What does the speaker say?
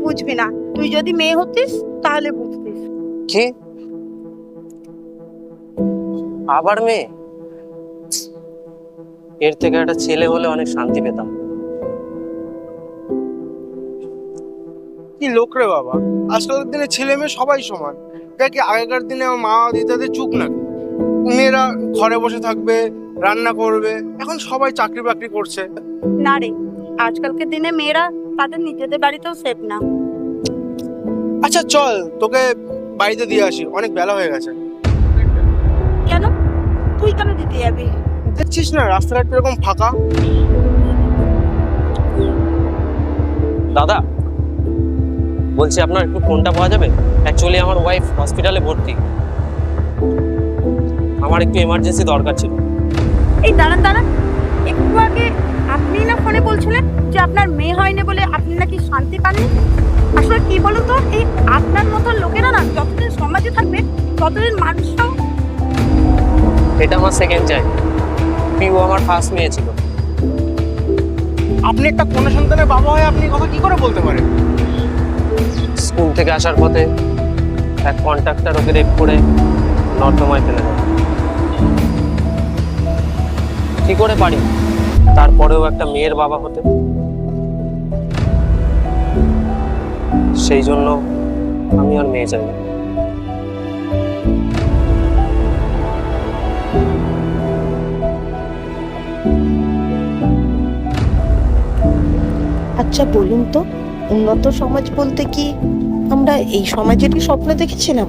বুঝবি না, তুই যদি মেয়ে হতিস তাহলে বুঝতিস। কি আবার মেয়ে? এর থেকে একটা ছেলে হলে অনেক শান্তি পেতাম। কি লোক রে বাবা, আজকালকার দিনে ছেলে মেয়ে সবাই সমান। দেখ আগেকার দিনে আমার মা দিদাদের চুপ নাকি, মেয়েরা ঘরে বসে থাকবে, রান্না করবে। এখন সবাই চাকরি বাকরি করছে। না রে, আজকালকার দিনে মেয়েরা তাদের নিজেদের বাড়িতেও সেফ না। আচ্ছা চল তোকে বাড়িতে দিয়ে আসি, অনেক বেলা হয়ে গেছে। কেন? তুই কেন দিতে যাবি? দেখছিস না রাস্তাঘাট এরকম ফাঁকা। দাদা বলছি, আপনার একটু ফোনটা পাওয়া যাবে? অ্যাকচুয়ালি আমার ওয়াইফ হসপিটালে ভর্তি, আমার একটু এমার্জেন্সি দরকার ছিল। এই দাঁড়ান দাঁড়ান, একটু আগে আপনি না ফোনে বলছিলেন যে আপনার মেয়ে হয়নি বলে আপনি নাকি শান্তি পাননি। আসলে কি বলুন তো, এই আপনার মতন লোকেরা না যতদিন সমাজে থাকবে ততদিন মানুষটাও। এটা আমার সেকেন্ড চাইল্ড, পিউ আমার ফার্স্ট মেয়ে ছিল। আপনি একটা কন্যা সন্তানের বাবা হয়ে আপনি কথা কি করে বলতে পারেন? স্কুল থেকে আসার পথে এক কন্ট্রাক্টর ওকে রেপ করে নর্দমায় ফেলে দেয়। কি করে পারি তারপরেও একটা মেয়ের বাবা হতে? সেই জন্য আমি আর মেয়ে চাই না। আচ্ছা বলুন তো, উন্নত সমাজ বলতে কি আমরা এই সমাজেরই স্বপ্ন দেখেছিলাম?